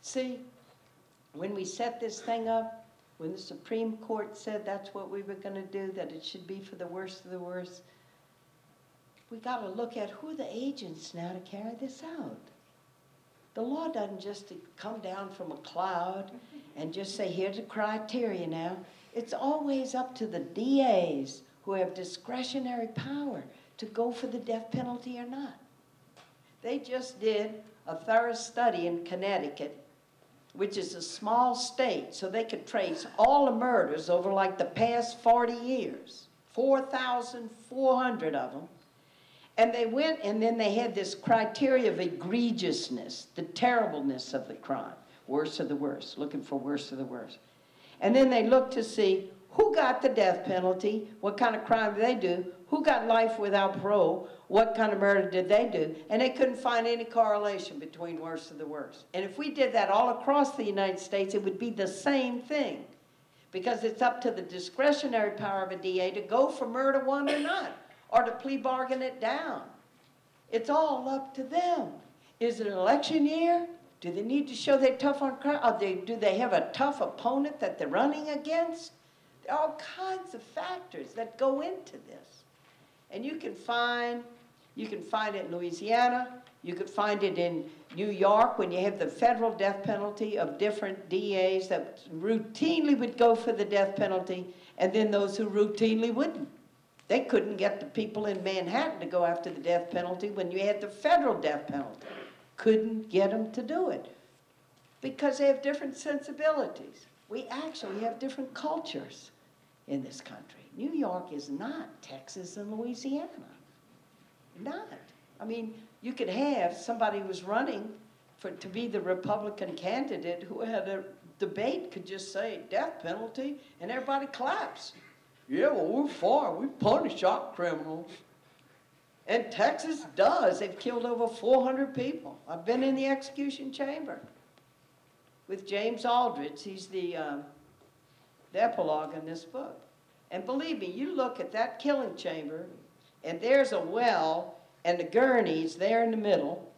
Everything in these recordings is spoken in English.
See, when we set this thing up, when the Supreme Court said that's what we were going to do, that it should be for the worst of the worst, we got to look at who are the agents now to carry this out. The law doesn't just come down from a cloud and just say, here's the criteria now. It's always up to the DAs who have discretionary power to go for the death penalty or not. They just did a thorough study in Connecticut, which is a small state, so they could trace all the murders over like the past 40 years, 4,400 of them. And they went, and then they had this criteria of egregiousness, the terribleness of the crime, worst of the worst, looking for worst of the worst. And then they looked to see who got the death penalty, what kind of crime did they do, who got life without parole, what kind of murder did they do, and they couldn't find any correlation between worst of the worst. And if we did that all across the United States, it would be the same thing, because it's up to the discretionary power of a DA to go for murder one or not, or to plea bargain it down. It's all up to them. Is it an election year? Do they need to show they're tough on crime? Or do they have a tough opponent that they're running against? There are all kinds of factors that go into this. And you can find it in Louisiana, you could find it in New York when you have the federal death penalty of different DAs that routinely would go for the death penalty, and then those who routinely wouldn't. They couldn't get the people in Manhattan to go after the death penalty when you had the federal death penalty. Couldn't get them to do it because they have different sensibilities. We actually have different cultures in this country. New York is not Texas and Louisiana. Not. I mean, you could have somebody who was running to be the Republican candidate who had a debate could just say death penalty and everybody claps. Yeah, well, we're fine. We punish our criminals. And Texas does. They've killed over 400 people. I've been in the execution chamber with James Aldrich. He's the epilogue in this book. And believe me, you look at that killing chamber, and there's a well, and the gurney's there in the middle.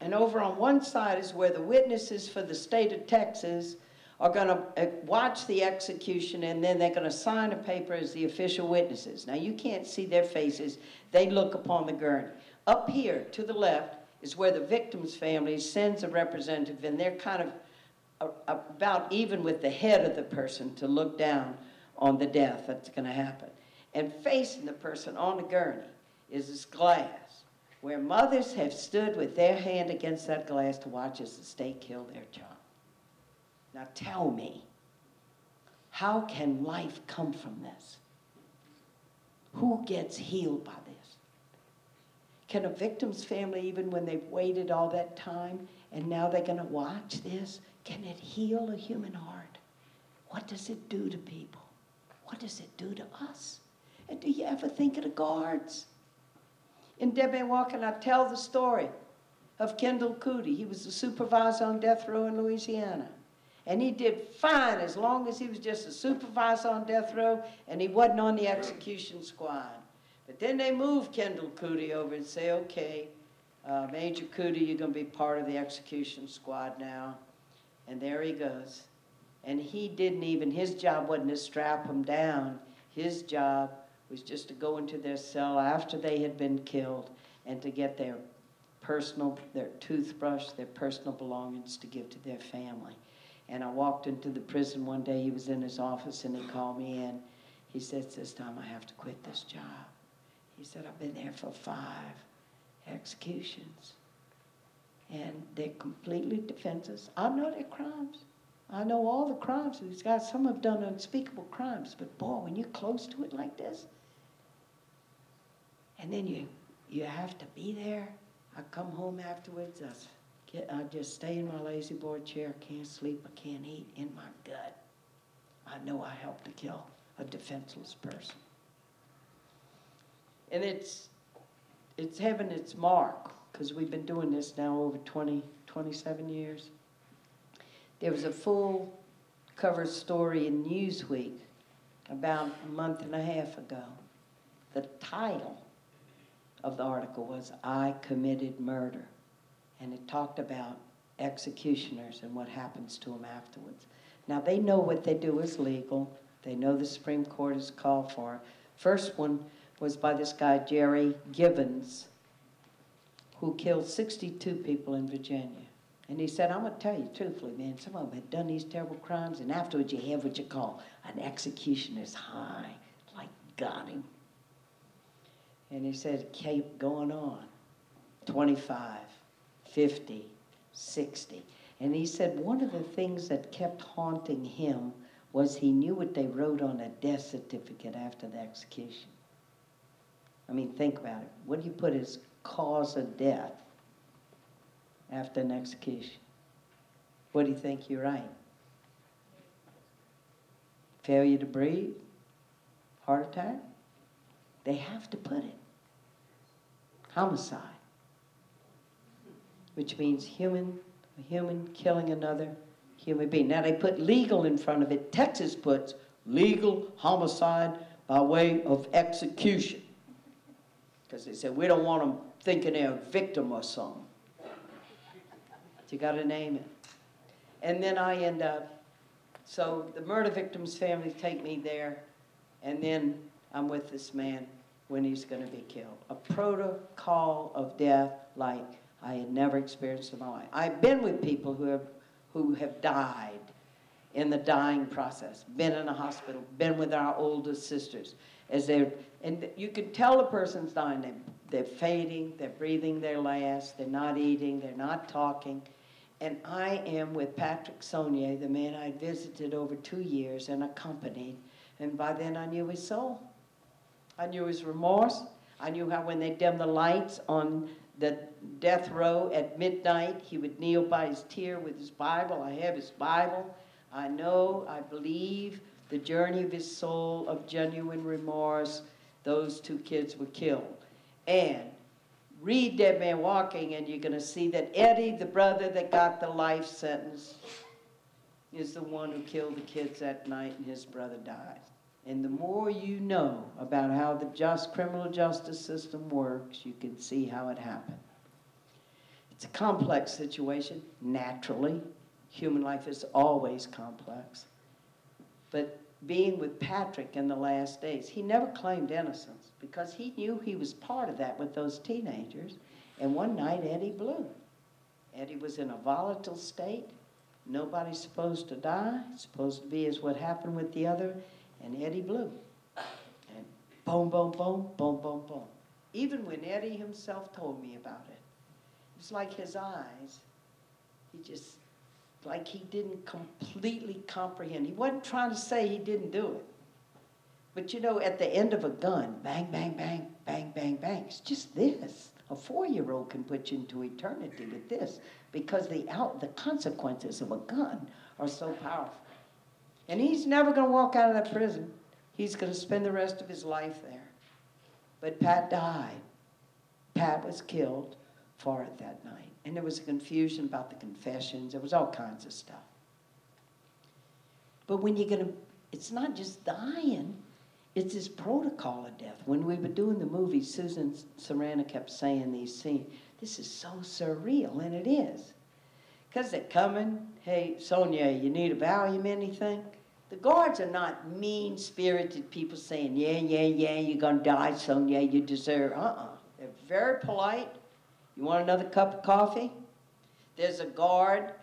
And over on one side is where the witnesses for the state of Texas are going to watch the execution, and then they're going to sign a paper as the official witnesses. Now, you can't see their faces. They look upon the gurney. Up here to the left is where the victim's family sends a representative, and they're kind of about even with the head of the person to look down on the death that's going to happen. And facing the person on the gurney is this glass, where mothers have stood with their hand against that glass to watch as the state kill their child. Now tell me, how can life come from this? Who gets healed by this? Can a victim's family, even when they've waited all that time and now they're going to watch this, can it heal a human heart? What does it do to people? What does it do to us? And do you ever think of the guards? In Debbie Walker, I tell the story of Kendall Cootie. He was the supervisor on death row in Louisiana. And he did fine as long as he was just a supervisor on death row and he wasn't on the execution squad. But then they moved Kendall Cootie over and say, okay, Major Cootie, you're going to be part of the execution squad now. And there he goes. And he didn't even, his job wasn't to strap them down. His job was just to go into their cell after they had been killed and to get their toothbrush, their personal belongings to give to their family. And I walked into the prison one day. He was in his office, and he called me in. He said, this time I have to quit this job. He said, I've been there for 5 executions. And they're completely defenseless. I know their crimes. I know all the crimes these guys. Some have done unspeakable crimes. But boy, when you're close to it like this, and then you have to be there. I come home afterwards. I just stay in my lazy boy chair, can't sleep, I can't eat, in my gut. I know I helped to kill a defenseless person. And it's having its mark, because we've been doing this now over 27 years. There was a full cover story in Newsweek about a month and a half ago. The title of the article was, I Committed Murder. And it talked about executioners and what happens to them afterwards. Now, they know what they do is legal. They know the Supreme Court has called for it. First one was by this guy, Jerry Givens, who killed 62 people in Virginia. And he said, I'm going to tell you truthfully, man, some of them had done these terrible crimes, and afterwards you have what you call an executioner's high, like got him. And he said it kept going on, 25, 50, 60. And he said one of the things that kept haunting him was he knew what they wrote on a death certificate after the execution. I mean, think about it. What do you put as cause of death after an execution? What do you think you write? Failure to breathe? Heart attack? They have to put it. Homicide, which means a human killing another human being. Now they put legal in front of it. Texas puts legal homicide by way of execution, because they said we don't want them thinking they're a victim or something. You got to name it. And then I end up, so the murder victim's family take me there, and then I'm with this man when he's going to be killed. A protocol of death like I had never experienced in my life. I've been with people who have died in the dying process, been in a hospital, been with our older sisters. And you could tell the person's dying. They're fading, they're breathing their last, they're not eating, they're not talking. And I am with Patrick Saunier, the man I visited over 2 years and accompanied. And by then I knew his soul. I knew his remorse. I knew how when they dimmed the lights on the death row at midnight, he would kneel by his tier with his Bible. I have his Bible. I know, I believe the journey of his soul of genuine remorse. Those 2 kids were killed. And read Dead Man Walking, and you're going to see that Eddie, the brother that got the life sentence, is the one who killed the kids that night, and his brother died. And the more you know about how the criminal justice system works, you can see how it happened. It's a complex situation, naturally. Human life is always complex. But being with Patrick in the last days, he never claimed innocence because he knew he was part of that with those teenagers. And one night, Eddie blew. Eddie was in a volatile state. Nobody's supposed to die. It's supposed to be as what happened with the other. And Eddie blew. And boom, boom, boom, boom, boom, boom. Even when Eddie himself told me about it, it was like his eyes, like he didn't completely comprehend. He wasn't trying to say he didn't do it. But you know, at the end of a gun, bang, bang, bang, bang, bang, bang, it's just this. A 4-year-old can put you into eternity with this because the consequences of a gun are so powerful. And he's never going to walk out of that prison. He's going to spend the rest of his life there. But Pat died. Pat was killed for it that night. And there was a confusion about the confessions. There was all kinds of stuff. But when you're going to, it's not just dying. It's this protocol of death. When we were doing the movie, Susan Sarandon kept saying these scenes, this is so surreal, and it is. Because they're coming, hey, Sonia, you need a Valium, anything? The guards are not mean-spirited people saying, yeah, you're going to die, Sonia, you deserve. They're very polite. You want another cup of coffee? There's a guard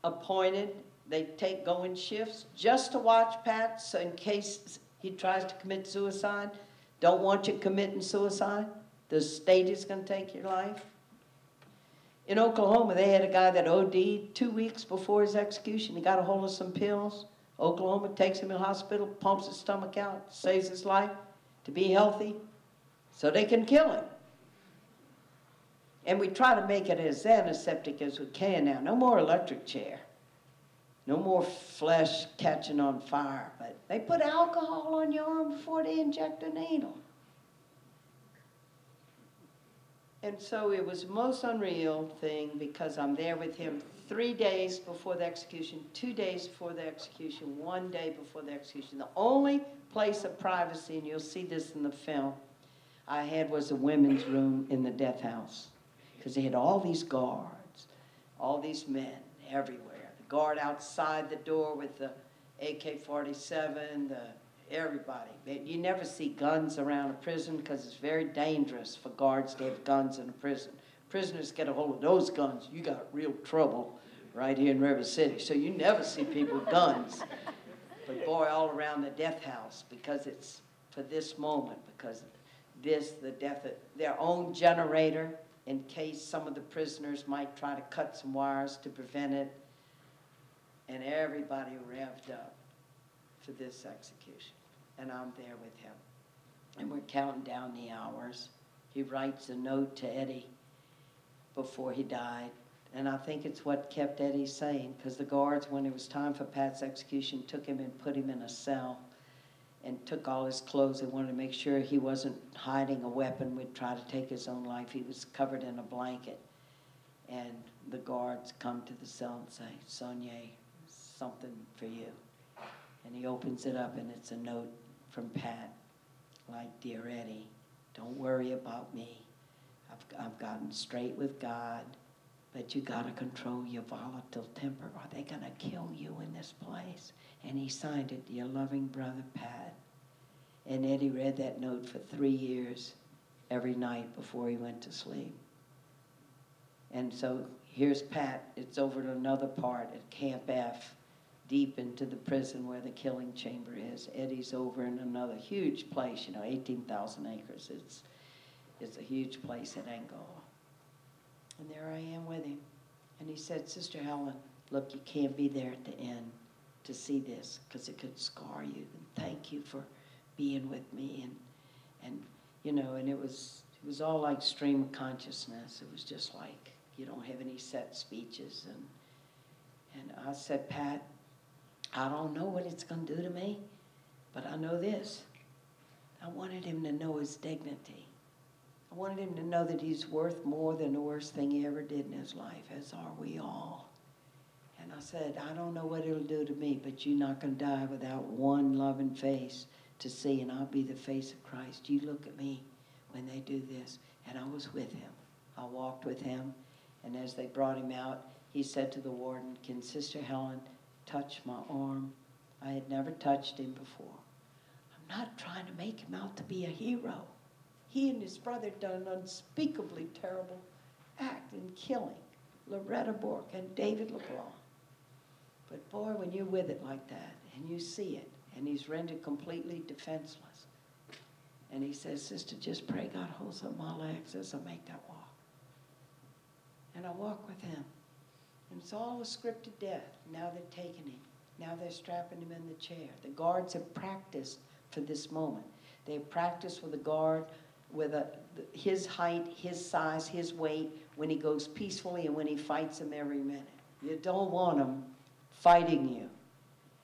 appointed. They go in shifts just to watch Pat, so in case he tries to commit suicide. Don't want you committing suicide. The state is going to take your life. In Oklahoma, they had a guy that OD'd 2 weeks before his execution. He got a hold of some pills. Oklahoma takes him to the hospital, pumps his stomach out, saves his life to be healthy so they can kill him. And we try to make it as antiseptic as we can now. No more electric chair. No more flesh catching on fire. But they put alcohol on your arm before they inject a needle. And so it was the most unreal thing because I'm there with him 3 days before the execution, 2 days before the execution, 1 day before the execution. The only place of privacy, and you'll see this in the film, I had was the women's room in the death house. Because they had all these guards, all these men. everywhere. The guard outside the door with the AK-47, everybody. You never see guns around a prison because it's very dangerous for guards to have guns in a prison. Prisoners get a hold of those guns, you got real trouble right here in River City. So you never see people with guns. But boy, all around the death house, because it's for this moment, because the death of their own generator, in case some of the prisoners might try to cut some wires to prevent it. And everybody revved up for this execution. And I'm there with him. And we're counting down the hours. He writes a note to Eddie before he died. And I think it's what kept Eddie sane, because the guards, when it was time for Pat's execution, took him and put him in a cell and took all his clothes. They wanted to make sure he wasn't hiding a weapon, would try to take his own life. He was covered in a blanket. And the guards come to the cell and say, "Sonia, something for you." And he opens it up, and it's a note from Pat, like, "Dear Eddie, don't worry about me. I've gotten straight with God, but you got to control your volatile temper, or they're going to kill you in this place." And he signed it, "Your loving brother, Pat." And Eddie read that note for 3 years, every night before he went to sleep. And so here's Pat. It's over to another part at Camp F, deep into the prison where the killing chamber is. Eddie's over in another huge place, 18,000 acres. It's a huge place at Angola. And there I am with him. And he said, "Sister Helen, look, you can't be there at the end to see this because it could scar you. And thank you for being with me." And it was all like stream of consciousness. It was just like you don't have any set speeches. And I said, "Pat, I don't know what it's going to do to me, but I know this." I wanted him to know his dignity. I wanted him to know that he's worth more than the worst thing he ever did in his life, as are we all. And I said, "I don't know what it'll do to me, but you're not going to die without one loving face to see, and I'll be the face of Christ. You look at me when they do this." And I was with him. I walked with him, and as they brought him out, he said to the warden, "Can Sister Helen touch my arm?" I had never touched him before. I'm not trying to make him out to be a hero. He and his brother done an unspeakably terrible act in killing Loretta Bork and David LeBlanc. But boy, when you're with it like that, and you see it, and he's rendered completely defenseless, and he says, "Sister, just pray God holds up my legs as I make that walk." And I walk with him. And it's all a scripted death. Now they're taking him. Now they're strapping him in the chair. The guards have practiced for this moment. They've practiced with a guard with his height, his size, his weight, when he goes peacefully and when he fights him every minute. You don't want him fighting you